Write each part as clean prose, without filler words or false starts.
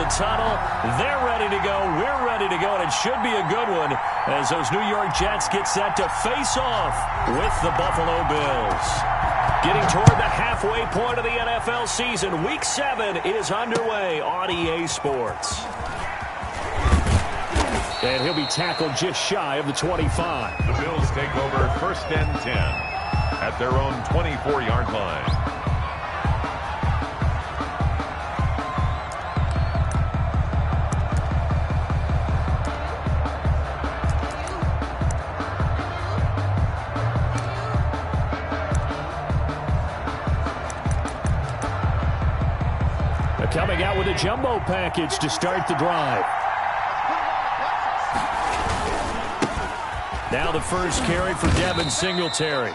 the tunnel. They're ready to go. We're ready to go, and it should be a good one as those New York Jets get set to face off with the Buffalo Bills. Getting toward the halfway point of the NFL season, Week 7 is underway on EA Sports. And he'll be tackled just shy of the 25. The Bills take over 1st and 10 at their own 24-yard line. Coming out with a jumbo package to start the drive. Now the first carry for Devin Singletary.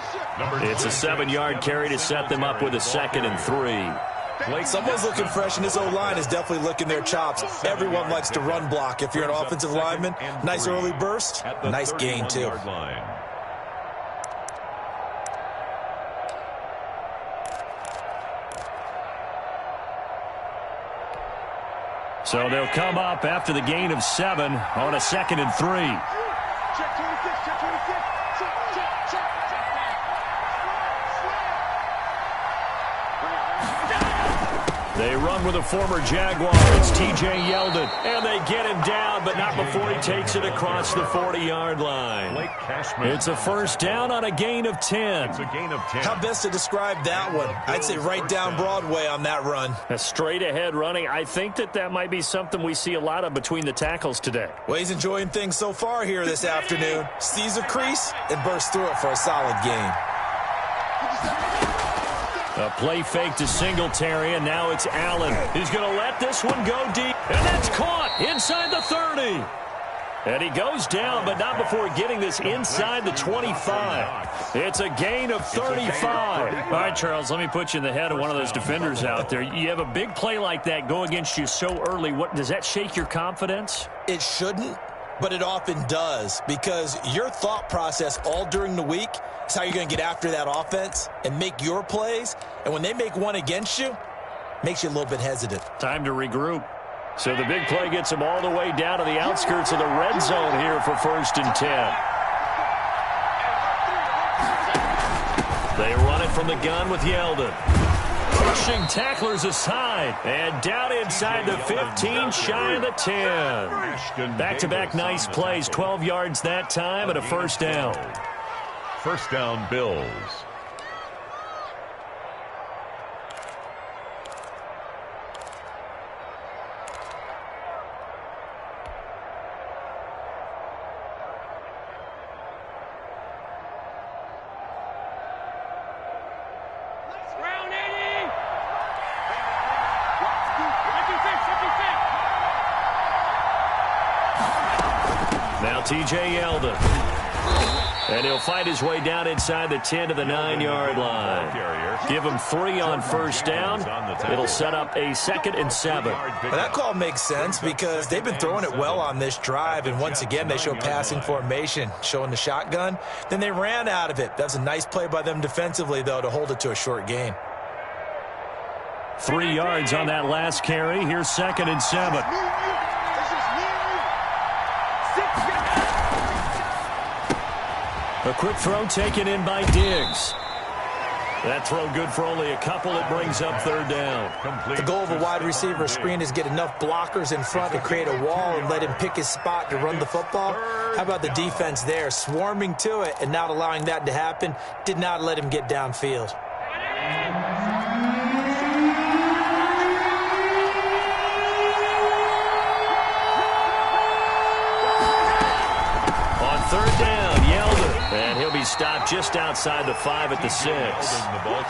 It's a 7-yard carry to set them up with a 2nd and 3. Someone's looking fresh, and his O-line is definitely licking their chops. Everyone likes to run block. If you're an offensive lineman, nice early burst, nice gain too. So they'll come up after the gain of 7 on a 2nd and 3. They run with a former Jaguar. It's T.J. Yeldon. And they get him down, but not before he takes it across the 40-yard line. It's a first down on a gain of 10. It's a gain of 10. How best to describe that one? I'd say right down Broadway on that run. A straight-ahead running. I think that might be something we see a lot of between the tackles today. Well, he's enjoying things so far here this afternoon. Sees a crease and bursts through it for a solid gain. A play fake to Singletary, and now it's Allen. He's going to let this one go deep, and that's caught inside the 30. And he goes down, but not before getting this inside the 25. It's a gain of 35. All right, Charles, let me put you in the head of one of those defenders out there. You have a big play like that go against you so early. What does that shake your confidence? It shouldn't, but it often does, because your thought process all during the week is how you're going to get after that offense and make your plays. And when they make one against you, makes you a little bit hesitant. Time to regroup. So the big play gets them all the way down to the outskirts of the red zone here for 1st and 10. They run it from the gun with Yeldon. Pushing tacklers aside, and down inside the 15, shy of the 10. Back-to-back nice plays, 12 yards that time, and a first down. First down, Bills. Now T.J. Yeldon. And he'll fight his way down inside the 10 to the 9-yard line. Give him 3 on first down. It'll set up a 2nd and 7. Well, that call makes sense because they've been throwing it well on this drive, and once again they show passing formation, showing the shotgun. Then they ran out of it. That was a nice play by them defensively, though, to hold it to a short gain. 3 yards on that last carry. Here's 2nd and 7. A quick throw taken in by Diggs. That throw good for only a couple. It brings up 3rd down. The goal of a wide receiver screen is get enough blockers in front to create a wall and let him pick his spot to run the football. How about the defense there, swarming to it and not allowing that to happen? Did not let him get downfield. On 3rd down, Yeldon. And he'll be stopped just outside the 5 at the 6.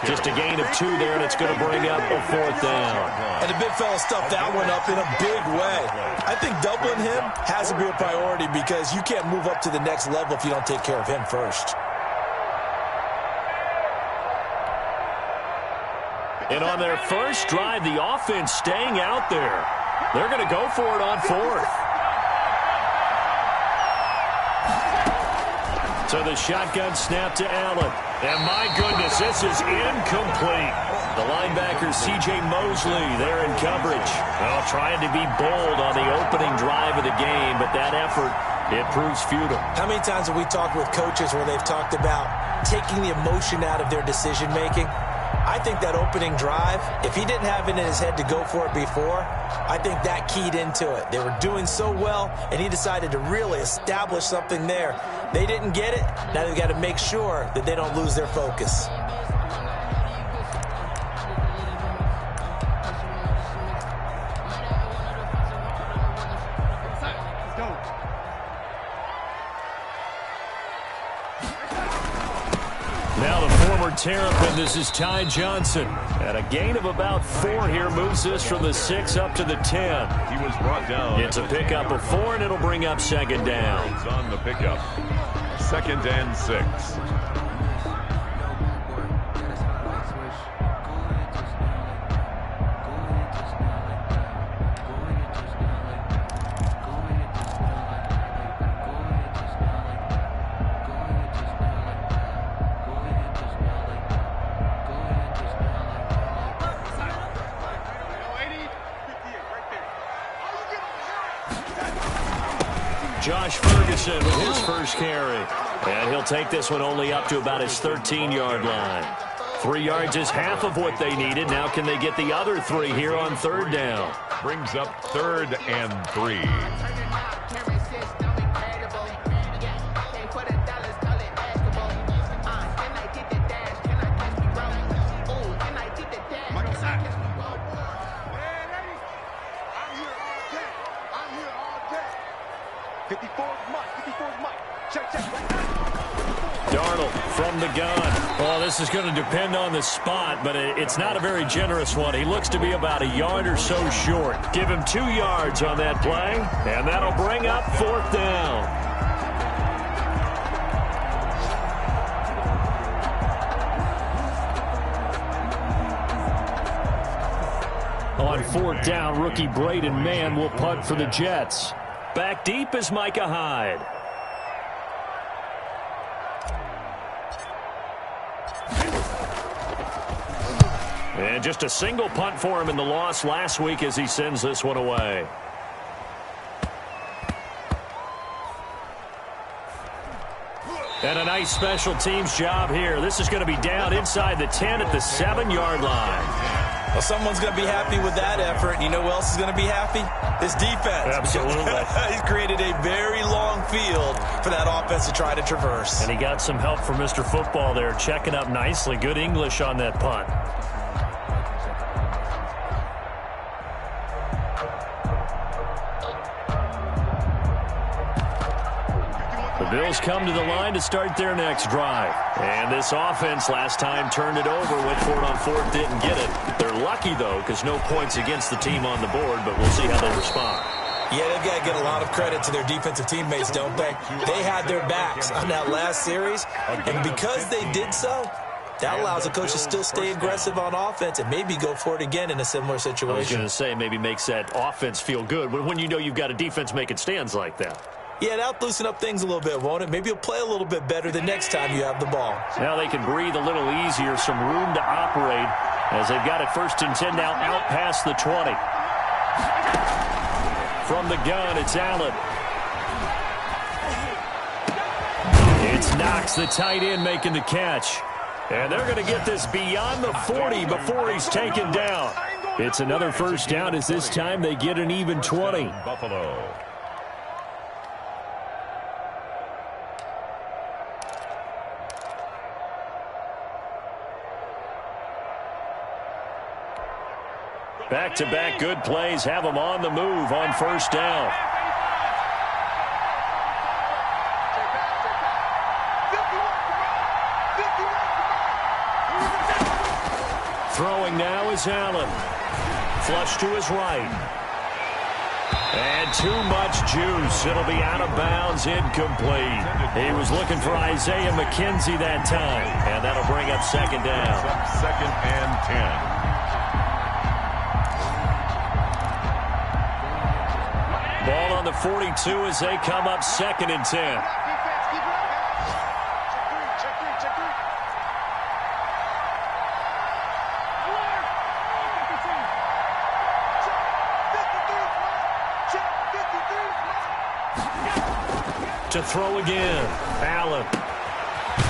Just a gain of 2 there, and it's going to bring up a 4th down. And the big fella stuffed that one up in a big way. I think doubling him has to be a priority because you can't move up to the next level if you don't take care of him first. And on their first drive, the offense staying out there. They're going to go for it on 4th. So the shotgun snap to Allen. And my goodness, this is incomplete. The linebacker, C.J. Mosley, there in coverage. Well, trying to be bold on the opening drive of the game, but that effort, it proves futile. How many times have we talked with coaches where they've talked about taking the emotion out of their decision-making? I think that opening drive, if he didn't have it in his head to go for it before, I think that keyed into it. They were doing so well, and he decided to really establish something there. They didn't get it. Now they've got to make sure that they don't lose their focus. Now the former Terrapin, this is Ty Johnson. At a gain of about 4 here, moves this from the 6 up to the 10. He was brought down. It's a pickup of 4, and it'll bring up second down. It's on the pickup. 2nd and 6. Josh Ferguson with his first carry. And he'll take this one only up to about his 13-yard line. 3 yards is half of what they needed. Now can they get the other 3 here on 3rd down? Brings up 3rd and 3. Darnold from the gun. Well, this is going to depend on the spot, but it's not a very generous one. He looks to be about a yard or so short. Give him 2 yards on that play, and that'll bring up 4th down. On 4th down, rookie Braden Mann will punt for the Jets. Back deep is Micah Hyde. And just a single punt for him in the loss last week as he sends this one away. And a nice special teams job here. This is going to be down inside the 10 at the 7-yard line. Well, someone's going to be happy with that effort. And you know who else is going to be happy? This defense. Absolutely. He's created a very long field for that offense to try to traverse. And he got some help from Mr. Football there, checking up nicely. Good English on that punt. The Bills come to the line to start their next drive. And this offense last time turned it over, went for it on 4th, didn't get it. They're lucky, though, because no points against the team on the board, but we'll see how they respond. Yeah, they've got to get a lot of credit to their defensive teammates, don't they? They had their backs on that last series, and because they did so, that allows the coach to still stay aggressive on offense and maybe go for it again in a similar situation. I was going to say, maybe makes that offense feel good when you know you've got a defense making stands like that. Yeah, that'll loosen up things a little bit, won't it? Maybe you'll play a little bit better the next time you have the ball. Now they can breathe a little easier, some room to operate as they've got it 1st and 10 now out past the 20. From the gun, it's Allen. It's Knox, the tight end, making the catch. And they're going to get this beyond the 40 before he's taken down. It's another 1st down as this time they get an even 20. Buffalo. Back-to-back good plays have them on the move on 1st down. Throwing now is Allen. Flush to his right. And too much juice. It'll be out of bounds, incomplete. He was looking for Isaiah McKenzie that time. And that'll bring up 2nd down. 2nd and 10. Ball on the 42 as they come up 2nd and 10. To throw again. Allen.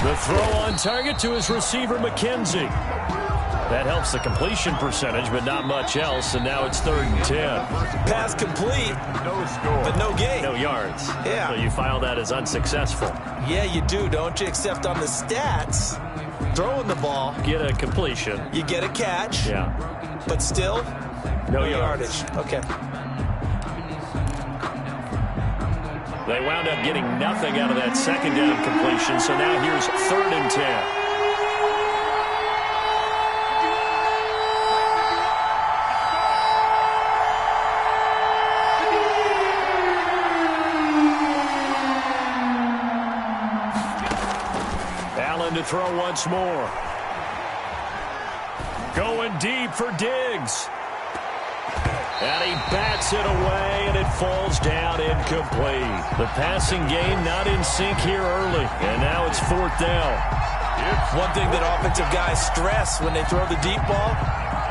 The throw on target to his receiver, McKenzie. That helps the completion percentage, but not much else, and now it's 3rd and 10. Pass complete, No score. but no gain. No yards. Yeah. So you file that as unsuccessful. Yeah, you do, don't you? Except on the stats, throwing the ball, Get a completion. you get a catch, Yeah. but still, No yards. Okay. They wound up getting nothing out of that 2nd down completion, so now here's 3rd and 10. Allen to throw once more. Going deep for Diggs. And he bats it away, and it falls down incomplete. The passing game not in sync here early, and now it's 4th down. One thing that offensive guys stress when they throw the deep ball,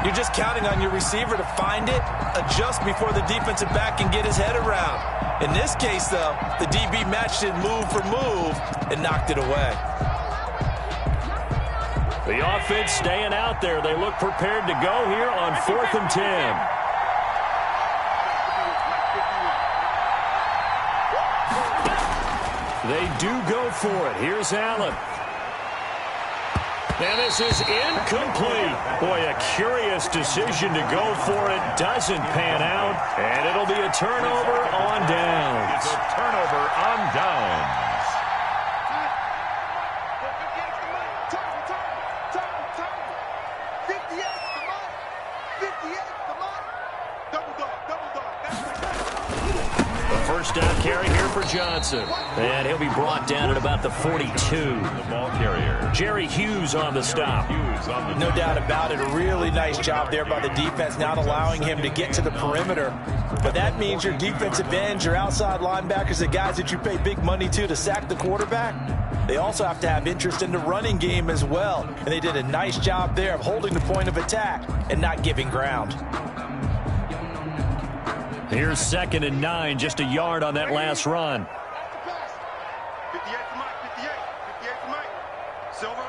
you're just counting on your receiver to find it, adjust before the defensive back can get his head around. In this case, though, the DB matched it move for move and knocked it away. The offense staying out there. They look prepared to go here on 4th and 10. They do go for it. Here's Allen. And this is incomplete. Boy, a curious decision to go for it. Doesn't pan out. And it'll be a turnover on downs. It's a turnover on downs. First down carry here for Johnson. And he'll be brought down at about the 42. The ball carrier. Jerry Hughes on the stop. No doubt about it. A really nice job there by the defense, not allowing him to get to the perimeter. But that means your defensive ends, your outside linebackers, the guys that you pay big money to sack the quarterback, they also have to have interest in the running game as well. And they did a nice job there of holding the point of attack and not giving ground. Here's 2nd and 9, just a yard on that last run. 58 to Mike, 58 to Mike. Silver.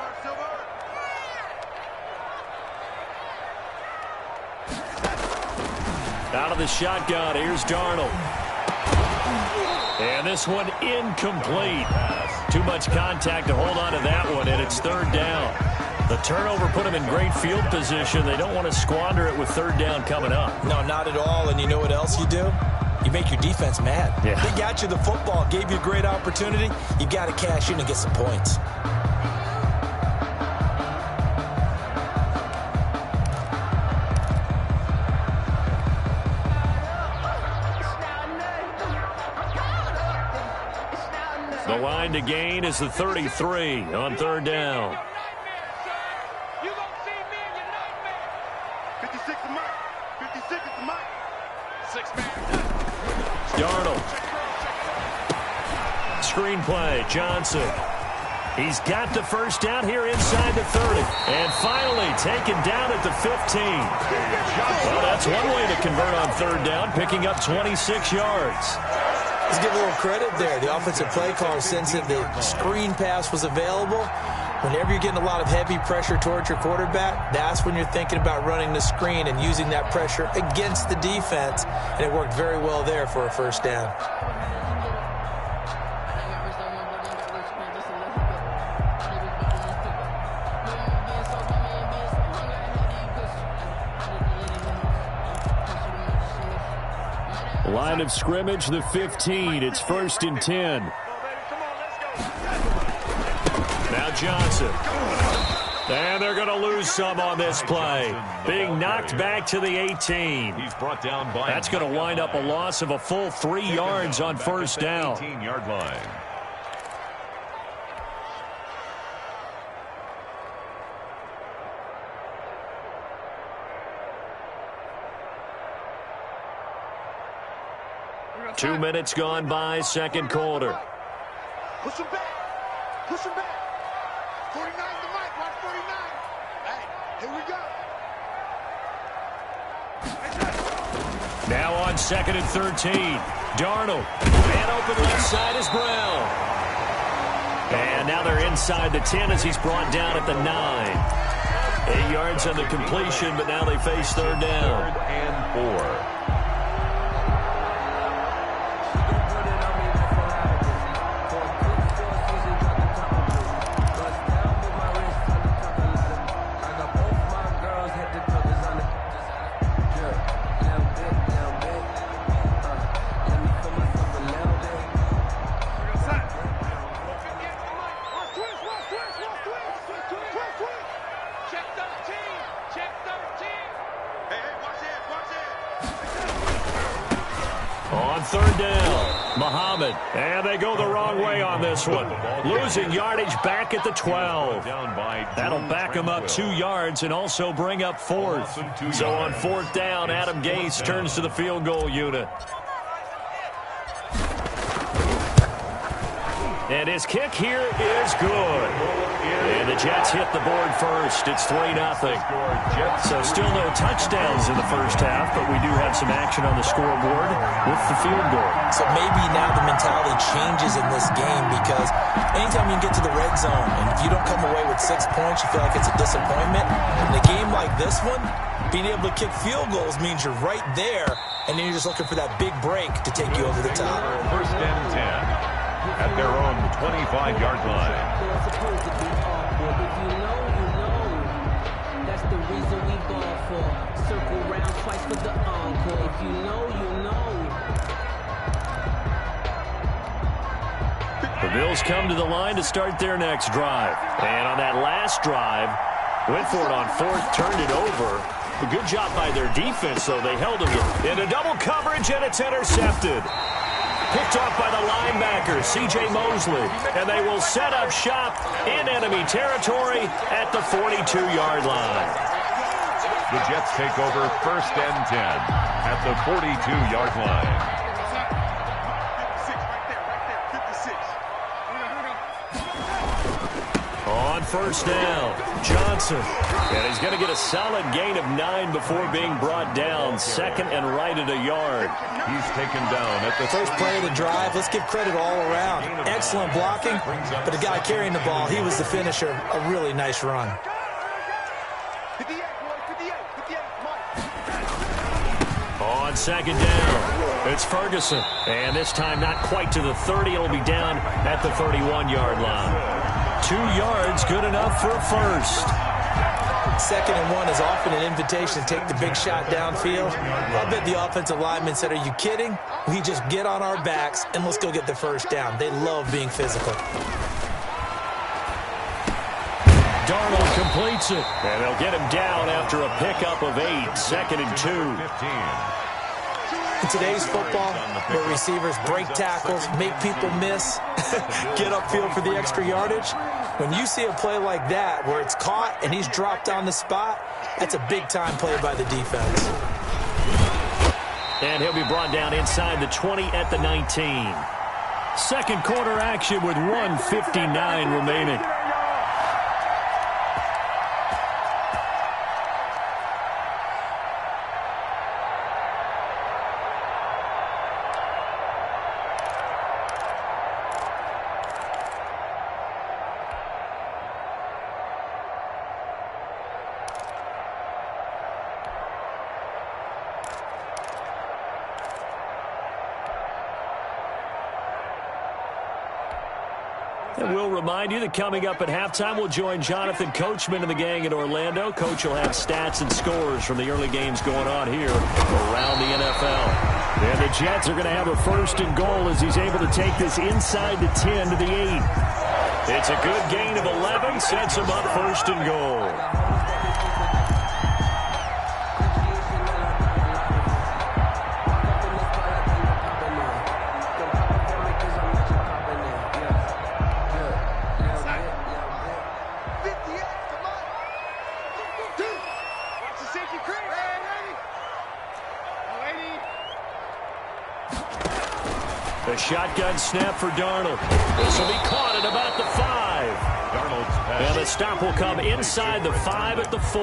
Out of the shotgun, here's Darnold. And this one incomplete. Too much contact to hold on to that one, and it's 3rd down. The turnover put them in great field position. They don't want to squander it with 3rd down coming up. No, not at all. And you know what else you do? You make your defense mad. Yeah. They got you the football, gave you a great opportunity. You got to cash in and get some points. The line to gain is the 33 on 3rd down. 56 to Mike. 56 to Mike. 6-man. Darnold. Screen play, Johnson. He's got the first down here inside the 30. And finally taken down at the 15. Well, that's one way to convert on 3rd down, picking up 26 yards. Let's give a little credit there. The offensive play caller sensed that the screen pass was available. Whenever you're getting a lot of heavy pressure towards your quarterback, that's when you're thinking about running the screen and using that pressure against the defense. And it worked very well there for a first down. Line of scrimmage, the 15. It's 1st and 10. Now Johnson. And they're going to lose some on this play. Being knocked back to the 18. He's brought down by. That's going to wind up a loss of a full 3 yards on first down. 18-yard line. Two minutes gone by, second quarter. Push him back. Push him back. 49 to Mike. Watch 49. Hey, here we go. Now on 2nd and 13. Darnold. Man open left side is Brown. And now they're inside the 10 as he's brought down at the 9. 8 yards on the completion, but now they face third down. 3rd and 4. On third down, Muhammad. And they go the wrong way on this one. Losing yardage back at the 12. That'll back them up 2 yards and also bring up 4th. So on 4th down, Adam Gase turns to the field goal unit. And his kick here is good. And the Jets hit the board first. It's 3-0. So still no touchdowns in the first half, but we do have some action on the scoreboard with the field goal. So maybe now the mentality changes in this game because anytime you get to the red zone and if you don't come away with 6 points, you feel like it's a disappointment. In a game like this one, being able to kick field goals means you're right there, and then you're just looking for that big break to take you over the top. 1st and 10. At their own 25-yard line. If you know, you know. That's the reason we ball for. Circle round twice for the encore. If you know, you know. The Bills come to the line to start their next drive. And on that last drive, went for it on 4th, turned it over. A good job by their defense, though. They held him into double coverage, and it's intercepted. Picked off by the linebacker, C.J. Mosley. And they will set up shop in enemy territory at the 42-yard line. The Jets take over 1st and 10 at the 42-yard line. On 1st down, Johnson. And he's going to get a solid gain of 9 before being brought down. 2nd and right at a yard. He's taken down at the first play of the drive. Let's give credit all around. Excellent blocking, but the guy carrying the ball, he was the finisher. A really nice run. On 2nd down, it's Ferguson. And this time not quite to the 30. It'll be down at the 31-yard line. 2 yards, good enough for a first. 2nd and 1 is often an invitation to take the big shot downfield. I bet the offensive lineman said, are you kidding? We just get on our backs and let's go get the first down. They love being physical. Darnold completes it. And they'll get him down after a pickup of 8. 2nd and 2. In today's football, where receivers break tackles, make people miss, get upfield for the extra yardage, when you see a play like that where it's caught and he's dropped on the spot, that's a big-time play by the defense. And he'll be brought down inside the 20 at the 19. Second quarter action with 1:59 remaining. And we'll remind you that coming up at halftime, we'll join Jonathan Coachman and the gang in Orlando. Coach will have stats and scores from the early games going on here around the NFL. And the Jets are going to have a 1st and goal as he's able to take this inside the 10 to the 8. It's a good gain of 11, sets him up 1st and goal. The shotgun snap for Darnold. This will be caught at about the 5. Darnold's pass. And the stop will come inside the 5 at the 4.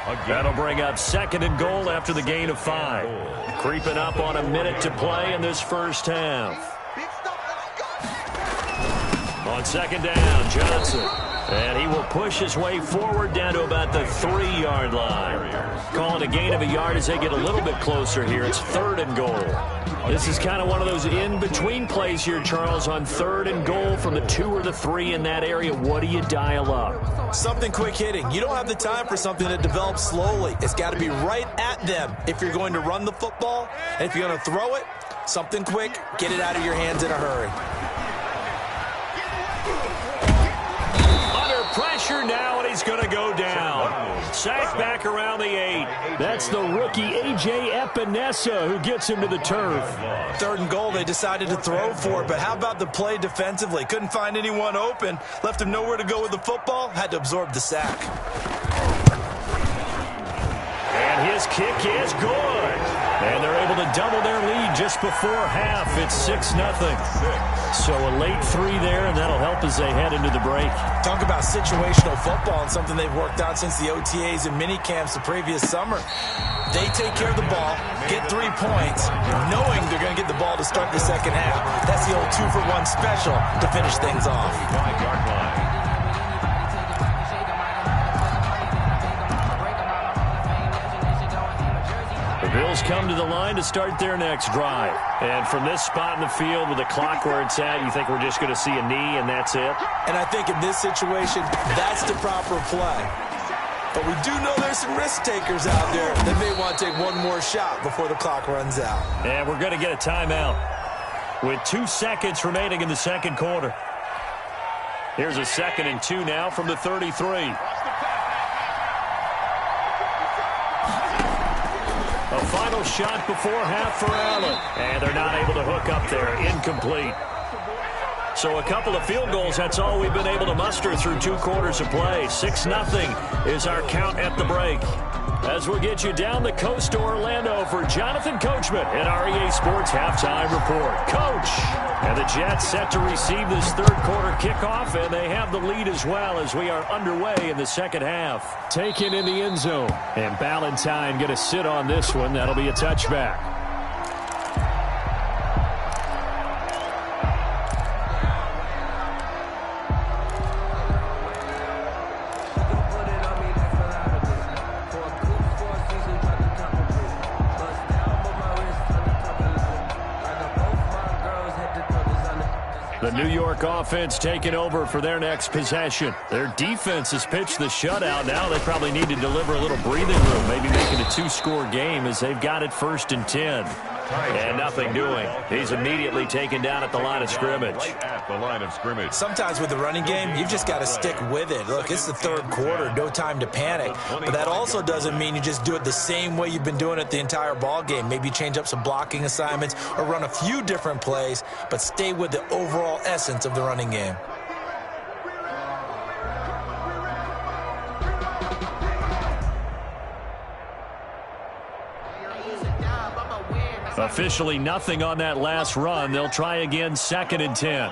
That'll bring up 2nd and goal after the gain of 5. Creeping up on a minute to play in this first half. On 2nd down, Johnson. And he will push his way forward down to about the 3-yard line. Calling a gain of a yard as they get a little bit closer here. It's 3rd and goal. This is kind of one of those in-between plays here, Charles, on 3rd and goal from the 2 or the 3 in that area. What do you dial up? Something quick hitting. You don't have the time for something that develops slowly. It's got to be right at them if you're going to run the football. And if you're going to throw it, something quick, get it out of your hands in a hurry. Pressure now, and he's going to go down. Sacked back around the 8. That's the rookie A.J. Epinesa who gets him to the turf. 3rd and goal, they decided to throw for it, but how about the play defensively? Couldn't find anyone open, left him nowhere to go with the football, had to absorb the sack. And his kick is good. And they're able to double their lead just before half. It's 6-0. So a late 3 there, and that'll help as they head into the break. Talk about situational football and something they've worked out since the OTAs and mini camps the previous summer. They take care of the ball, get 3 points, knowing they're going to get the ball to start the second half. That's the old 2-for-1 special to finish things off. 5-yard line. The Bills come to the line to start their next drive. And from this spot in the field with the clock where it's at, you think we're just going to see a knee and that's it? And I think in this situation, that's the proper play. But we do know there's some risk takers out there that may want to take one more shot before the clock runs out. And we're going to get a timeout with 2 seconds remaining in the second quarter. Here's a 2nd and 2 now from the 33. A final shot before half for Allen. And they're not able to hook up there. Incomplete. So a couple of field goals, that's all we've been able to muster through 2 quarters of play. 6-0 is our count at the break. As we'll get you down the coast to Orlando for Jonathan Coachman in our EA Sports Halftime Report. Coach! And the Jets set to receive this 3rd quarter kickoff, and they have the lead as well as we are underway in the second half. Taken in the end zone, and Ballantyne going to sit on this one. That'll be a touchback. The New York offense taking over for their next possession. Their defense has pitched the shutout. Now they probably need to deliver a little breathing room, maybe make it a 2-score game as they've got it 1st and 10. And nothing doing. He's immediately taken down at the line of scrimmage. At the line of scrimmage. Sometimes with the running game, you've just got to stick with it. Look, it's the 3rd quarter, no time to panic. But that also doesn't mean you just do it the same way you've been doing it the entire ball game. Maybe change up some blocking assignments or run a few different plays, but stay with the overall essence of the running game. Officially nothing on that last run. They'll try again 2nd and 10.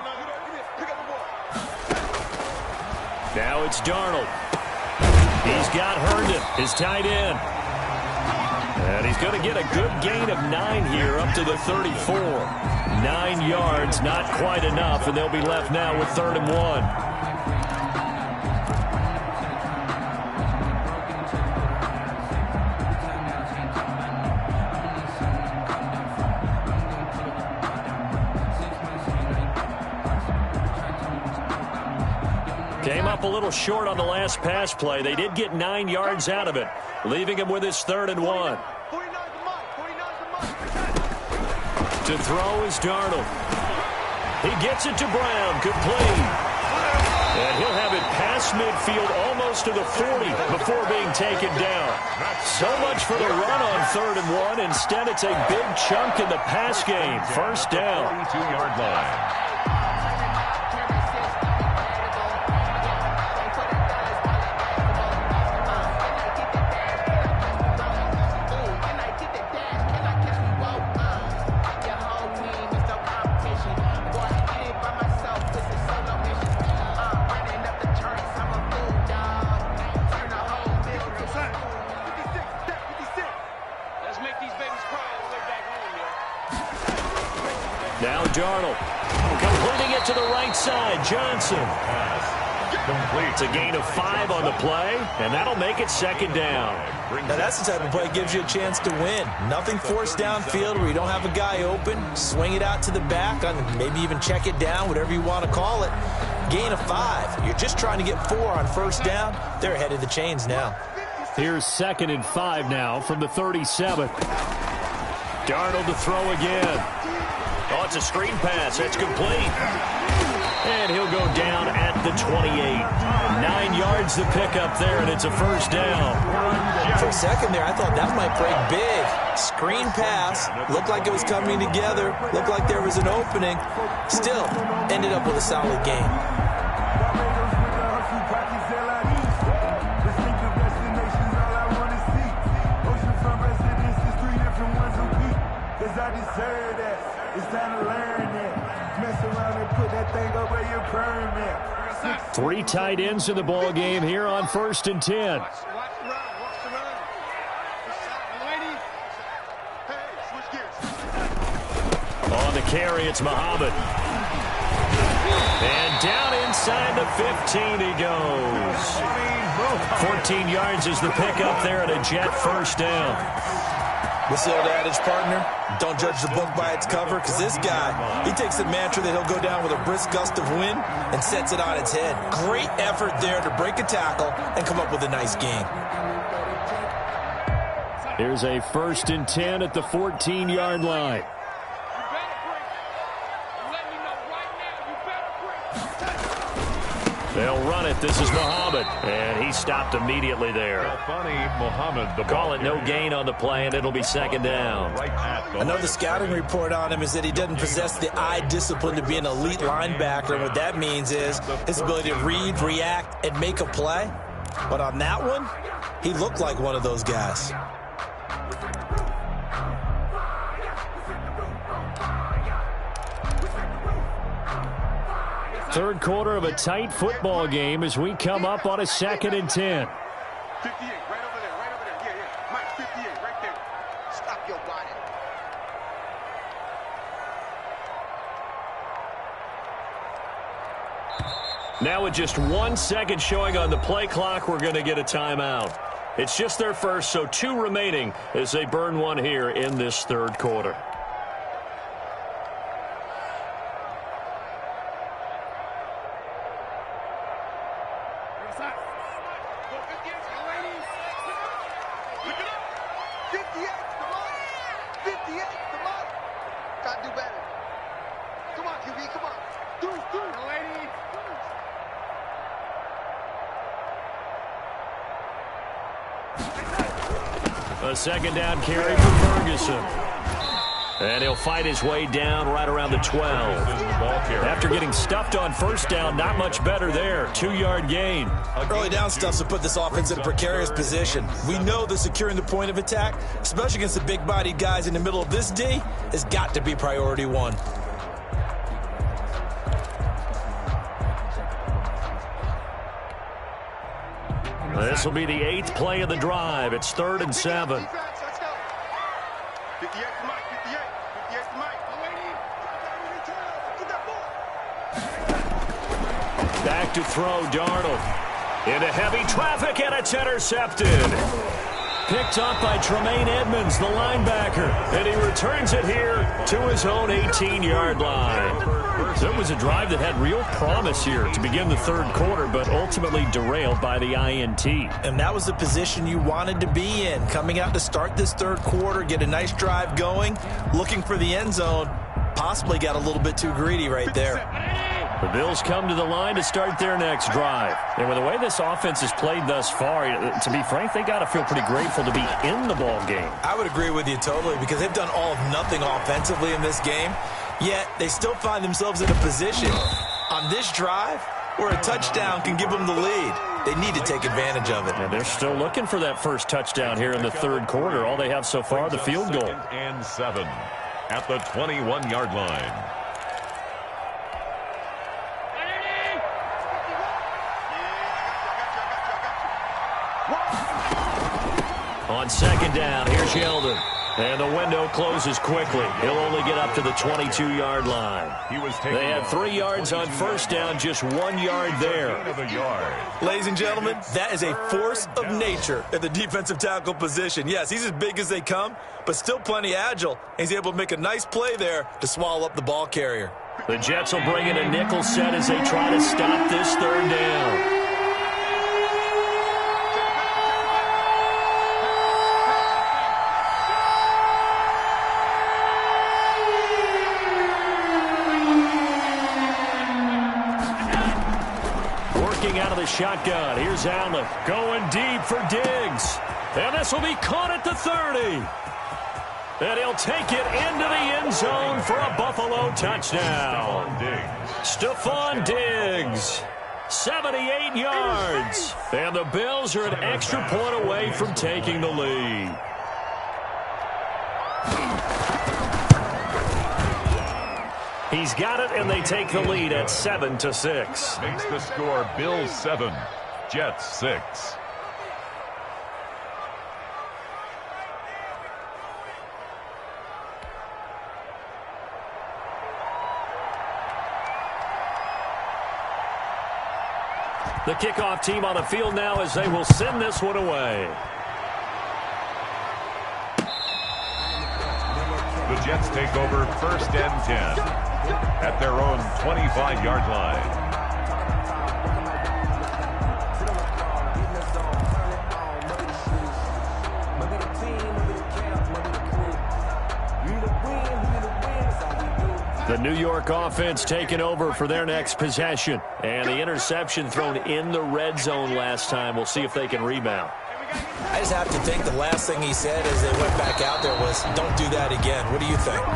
Now it's Darnold. He's got Herndon, his tight end. And he's going to get a good gain of 9 here up to the 34. 9 yards, not quite enough, and they'll be left now with 3rd and 1. Came up a little short on the last pass play. They did get 9 yards out of it, leaving him with his 3rd and 1. To throw is Darnold. He gets it to Brown, complete. And he'll have it past midfield, almost to the 40 before being taken down. So much for the run on 3rd and 1. Instead, it's a big chunk in the pass game. 1st down. 42-yard line. Now Darnold. Completing it to the right side. Johnson. Complete. It's a gain of 5 on the play, and that'll make it second down. Now that's the type of play that gives you a chance to win. Nothing forced downfield where you don't have a guy open. Swing it out to the back, maybe even check it down, whatever you want to call it. Gain of 5. You're just trying to get 4 on first down. They're ahead of the chains now. Here's 2nd and 5 now from the 37. Darnold to throw again. Oh, it's a screen pass. That's complete. And he'll go down at the 28. 9 yards to pick up there, and it's a first down. For a second there, I thought that might break big. Screen pass. Looked like it was coming together. Looked like there was an opening. Still, ended up with a solid game. Three tight ends in the ball game here on 1st and 10. On the carry, it's Muhammad. And down inside the 15 he goes. 14 yards is the pickup there, and a Jet first down. What's the old adage, partner? Don't judge the book by its cover, because this guy, he takes the mantra that he'll go down with a brisk gust of wind and sets it on its head. Great effort there to break a tackle and come up with a nice gain. Here's a 1st and 10 at the 14-yard line. They'll run it. This is Muhammad. And he stopped immediately there. Funny, Muhammad, the Call it no gain on the play, and it'll be second down. I know the scouting report on him is that he doesn't possess the eye discipline to be an elite linebacker. And what that means is his ability to read, react, and make a play. But on that one, he looked like one of those guys. Third quarter of a tight football game as we come up on a 2nd and 10. 58, right over there, right over there. Yeah. Mike, 58, right there. Stop your body. Now with just 1 second showing on the play clock, we're going to get a timeout. It's just their first, so 2 remaining as they burn one here in this third quarter. A second down carry for Ferguson. And he'll fight his way down right around the 12. After getting stuffed on first down, not much better there. 2-yard gain. Early down stuff to put this offense in a precarious position. We know that securing the point of attack, especially against the big-bodied guys in the middle of this D, has got to be priority 1. This will be the 8th play of the drive. It's 3rd and 7. 58 to Mike, 58 to Mike. Back to throw, Darnold. Into heavy traffic, and it's intercepted. Picked up by Tremaine Edmonds, the linebacker. And he returns it here to his own 18-yard line. There was a drive that had real promise here to begin the third quarter, but ultimately derailed by the INT. And that was the position you wanted to be in. Coming out to start this third quarter, get a nice drive going, looking for the end zone. Possibly got a little bit too greedy right there. The Bills come to the line to start their next drive. And with the way this offense has played thus far, to be frank, they got to feel pretty grateful to be in the ball game. I would agree with you totally, because they've done all of nothing offensively in this game, yet they still find themselves in a position on this drive where a touchdown can give them the lead. They need to take advantage of it. And they're still looking for that first touchdown here in the third quarter. All they have so far, the field goal. 2nd and 7 at the 21-yard line. On second down, here's Yeldon. And the window closes quickly. He'll only get up to the 22-yard line. They had 3 yards on first down, just 1 yard there. Ladies and gentlemen, that is a force of nature at the defensive tackle position. Yes, he's as big as they come, but still plenty agile. He's able to make a nice play there to swallow up the ball carrier. The Jets will bring in a nickel set as they try to stop this third down. Out of the shotgun. Here's Allen going deep for Diggs. And this will be caught at the 30. And he'll take it into the end zone for a Buffalo touchdown. Stephon Diggs, 78 yards. And the Bills are an extra point away from taking the lead. He's got it, and they take the lead at 7-6. Makes the score Bills 7, Jets 6. The kickoff team on the field now as they will send this one away. The Jets take over 1st and 10. At their own 25-yard line. The New York offense taking over for their next possession. And the interception thrown in the red zone last time. We'll see if they can rebound. I just have to think the last thing he said as they went back out there was, don't do that again. What do you think?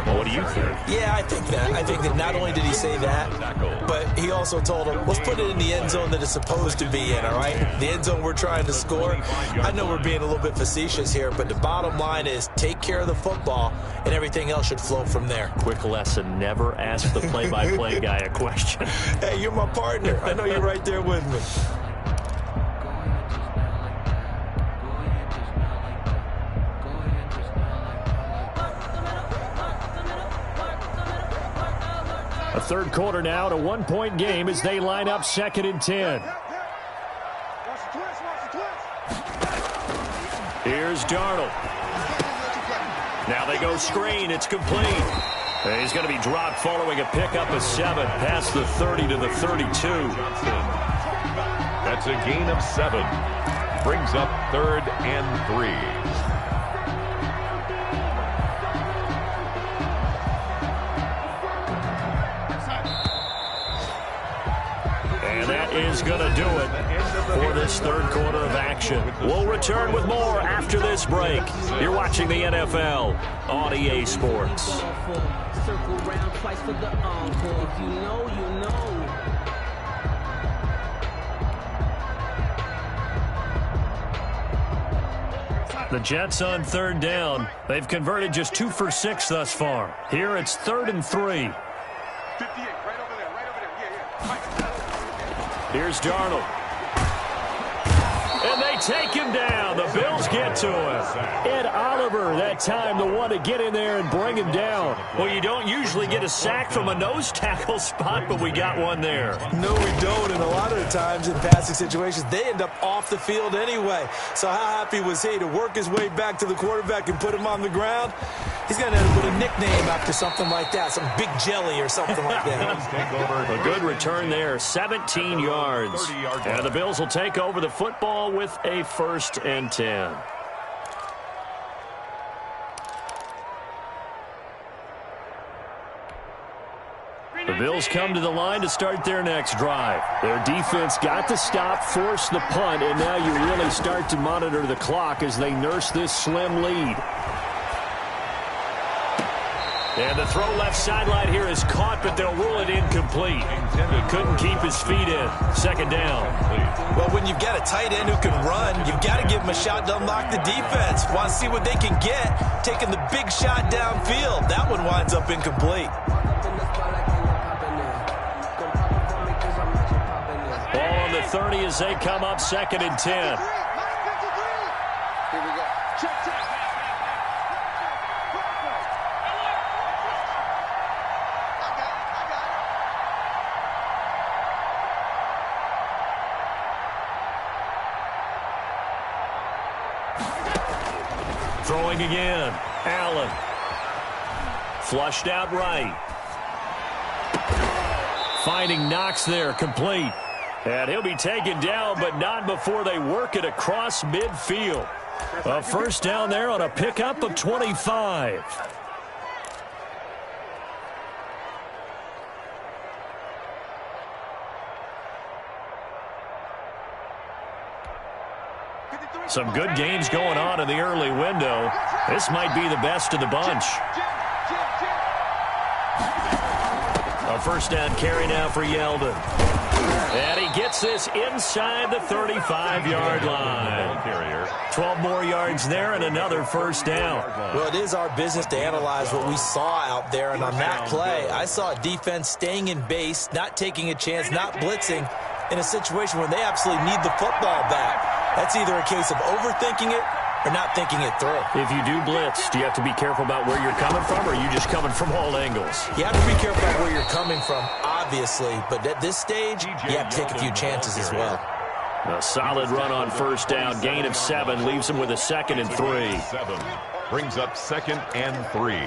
Well, what do you think? Yeah, I think that. I think that not only did he say that, but he also told them, let's put it in the end zone that it's supposed to be in, all right? The end zone we're trying to score. I know we're being a little bit facetious here, but the bottom line is take care of the football, and everything else should flow from there. Quick lesson, never ask the play-by-play guy a question. Hey, you're my partner. I know you're right there with me. A third quarter now, at a one-point game as they line up 2nd and 10. Here's Darnold. Now they go screen. It's complete. And he's going to be dropped following a pickup of 7 past the 30 to the 32. That's a gain of 7. Brings up 3rd and 3. That is going to do it for this third quarter of action. We'll return with more after this break. You're watching the NFL on EA Sports. Circle round twice for the encore. If you know, you know. The Jets on 3rd down. They've converted just 2 for 6 thus far. Here it's 3rd and 3. Here's Darnold. And they take him down. The Bills get to him. Ed Oliver, that time, the one to get in there and bring him down. Well, you don't usually get a sack from a nose tackle spot, but we got one there. No, we don't. And a lot of the times in passing situations, they end up off the field anyway. So how happy was he to work his way back to the quarterback and put him on the ground? He's going to end up with a nickname after something like that, some Big Jelly or something like that. A good return there, 17 yards. And the Bills will take over the football with a 1st and 10. The Bills come to the line to start their next drive. Their defense got the stop, forced the punt, and now you really start to monitor the clock as they nurse this slim lead. And the throw left sideline here is caught, but they'll rule it incomplete. Couldn't keep his feet in. 2nd down. Well, when you've got a tight end who can run, you've got to give him a shot to unlock the defense. Want to see what they can get, taking the big shot downfield. That one winds up incomplete. Ball on the 30 as they come up 2nd and 10. throwing again. Allen. Flushed out right. Finding Knox there, complete. And he'll be taken down, but not before they work it across midfield. A first down there on a pickup of 25. Some good games going on in the early window. This might be the best of the bunch. A first down carry now for Yeldon. And he gets this inside the 35-yard line. 12 more yards there and another first down. Well, it is our business to analyze what we saw out there. And on that play, I saw a defense staying in base, not taking a chance, not blitzing in a situation where they absolutely need the football back. That's either a case of overthinking it or not thinking it through. If you do blitz, do you have to be careful about where you're coming from, or are you just coming from all angles? You have to be careful about where you're coming from, obviously, but at this stage, you have to take a few chances as well. A solid run on first down, gain of 7, leaves him with a 2nd and 3. 7 brings up 2nd and 3.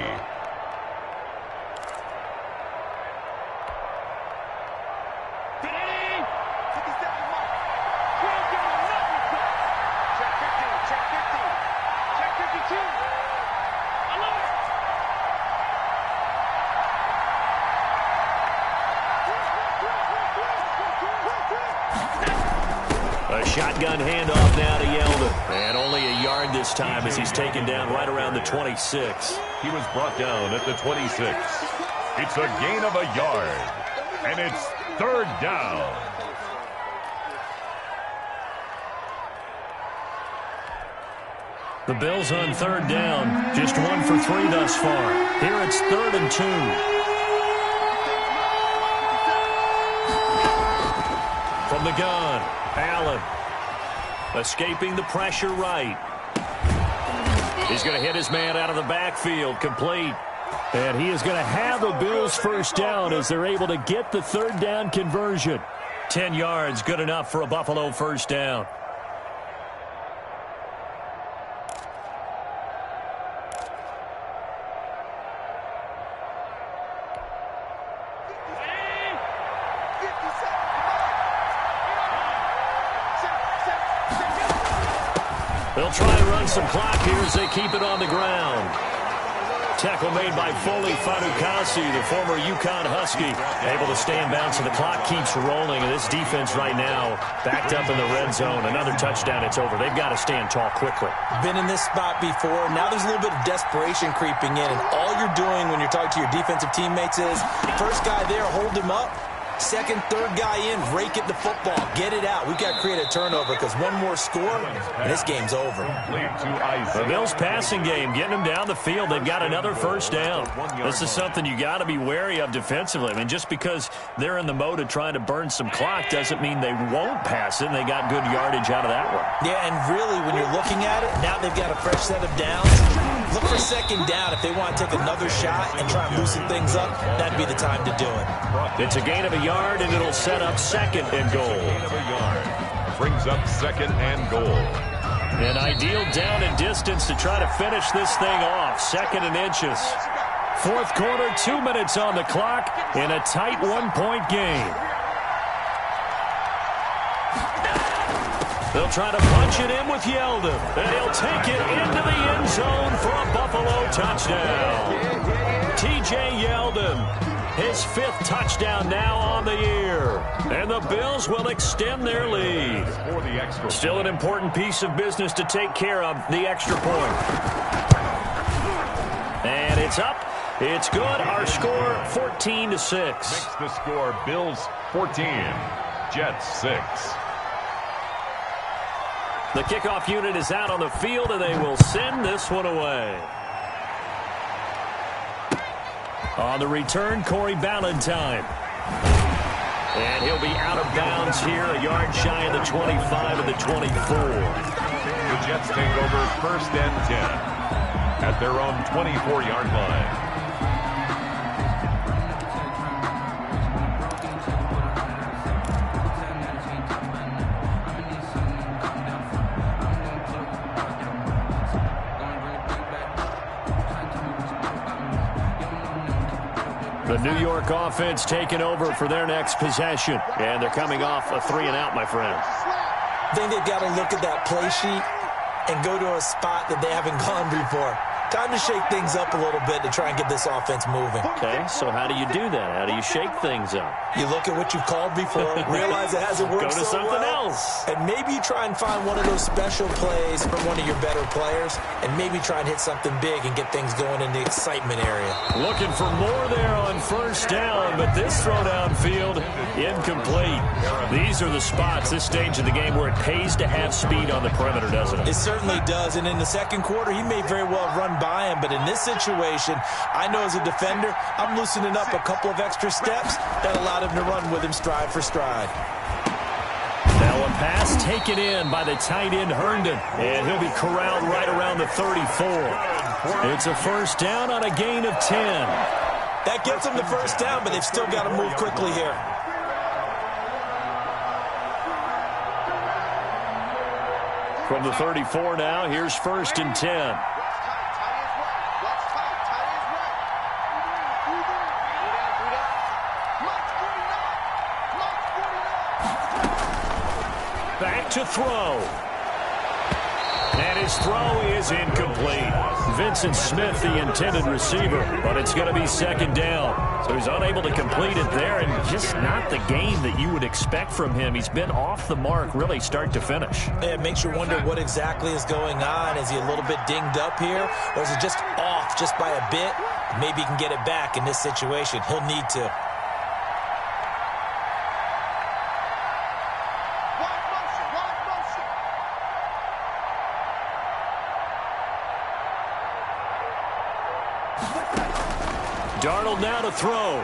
Shotgun handoff now to Yeldon. And only a yard this time as he's taken down right around the 26. He was brought down at the 26. It's a gain of a yard. And it's 3rd down. The Bills on 3rd down. Just 1 for 3 thus far. Here it's 3rd and 2. From the gun, Allen. Escaping the pressure right. He's going to hit his man out of the backfield, complete. And he is going to have the Bills first down as they're able to get the 3rd down conversion. 10 yards, good enough for a Buffalo first down. They'll try and run some clock here as they keep it on the ground. Tackle made by Foley Fadukasi, the former UConn Husky. Able to stay in bounds, so the clock keeps rolling. And this defense right now backed up in the red zone. Another touchdown, it's over. They've got to stand tall quickly. Been in this spot before. Now there's a little bit of desperation creeping in. And all you're doing when you're talking to your defensive teammates is, first guy there, hold him up. Second, third guy in, rake at the football. Get it out. We've got to create a turnover because one more score, and this game's over. The Bills' passing game, getting them down the field. They've got another first down. This is something you got to be wary of defensively. I mean, just because they're in the mode of trying to burn some clock doesn't mean they won't pass it, and they got good yardage out of that one. Yeah, and really, when you're looking at it, now they've got a fresh set of downs. Look for second down. If they want to take another shot and try and loosen things up, that'd be the time to do it. It's a gain of a yard, and it'll set up 2nd and goal. Gain of a yard. Brings up 2nd and goal. An ideal down and distance to try to finish this thing off. 2nd and inches. 4th quarter, 2 minutes on the clock in a tight 1-point game. They'll try to punch it in with Yeldon, and he'll take it into the end zone for a Buffalo touchdown. T.J. Yeldon, his 5th touchdown now on the year, and the Bills will extend their lead. Still an important piece of business to take care of, the extra point. And it's up. It's good. Our score, 14-6. Makes the score, Bills 14, Jets 6. The kickoff unit is out on the field, and they will send this one away. On the return, Corey Ballantyne. And he'll be out of bounds here, a yard shy of the 25 of the 24. The Jets take over 1st and 10 at their own 24-yard line. The New York offense taking over for their next possession. And they're coming off a 3-and-out, my friend. I think they've got to look at that play sheet and go to a spot that they haven't gone before. Time to shake things up a little bit to try and get this offense moving. Okay, so how do you do that? How do you shake things up? You look at what you've called before, realize it hasn't worked Go to so something well, else. and maybe you try and find one of those special plays from one of your better players, and maybe try and hit something big and get things going in the excitement area. Looking for more there on first down, but this throw downfield, incomplete. These are the spots, this stage of the game, where it pays to have speed on the perimeter, doesn't it? It certainly does, and in the second quarter, he may very well run by him, but in this situation, I know as a defender, I'm loosening up a couple of extra steps that allowed him to run with him stride for stride. Now a pass taken in by the tight end Herndon, and he'll be corralled right around the 34. It's a first down on a gain of 10. That gets them the first down, but they've still got to move quickly here. From the 34 now, here's first and 10. Back to throw. And his throw is incomplete. Vincent Smith, the intended receiver, but it's going to be second down. So he's unable to complete it there, and just not the game that you would expect from him. He's been off the mark, really, start to finish. Yeah, it makes you wonder what exactly is going on. Is he a little bit dinged up here, or is it just off just by a bit? Maybe he can get it back in this situation. He'll need to. Darnold now to throw.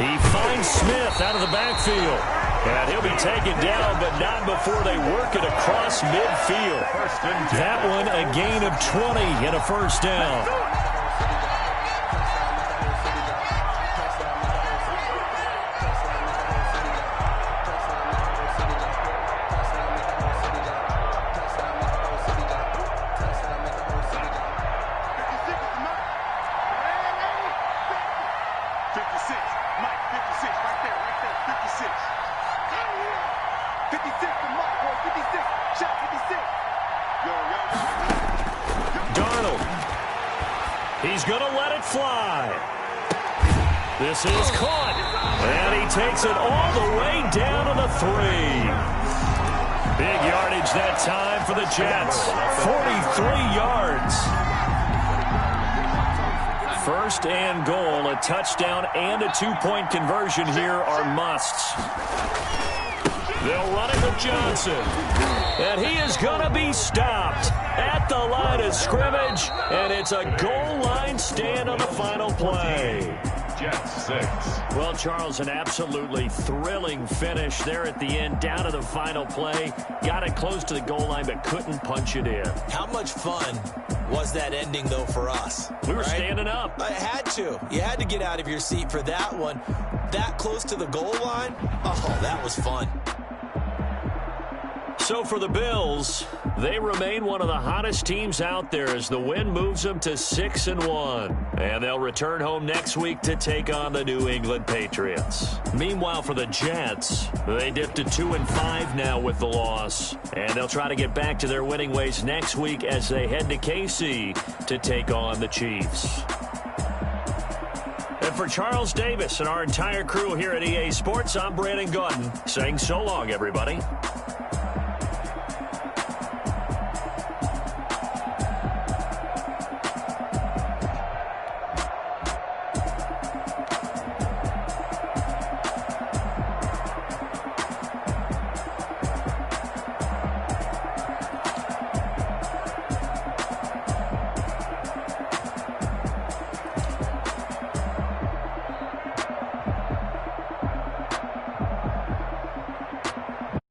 He finds Smith out of the backfield. And he'll be taken down, but not before they work it across midfield. That one a gain of 20 and a first down. He's going to let it fly. This is caught. And he takes it all the way down to the 3. Big yardage that time for the Jets. 43 yards. First and goal, a touchdown and a 2-point conversion here are musts. They'll run it with Johnson. And he is going to be stopped at the line of scrimmage. And it's a goal line stand on the final play. Jets 6. Well, Charles, an absolutely thrilling finish there at the end, down to the final play. Got it close to the goal line, but couldn't punch it in. How much fun was that ending, though, for us? We were standing up. I had to. You had to get out of your seat for that one. That close to the goal line? Oh, that was fun. So for the Bills, they remain one of the hottest teams out there as the win moves them to 6-1. And they'll return home next week to take on the New England Patriots. Meanwhile, for the Jets, they dipped to 2-5 now with the loss. And they'll try to get back to their winning ways next week as they head to KC to take on the Chiefs. And for Charles Davis and our entire crew here at EA Sports, I'm Brandon Gaudin saying so long, everybody.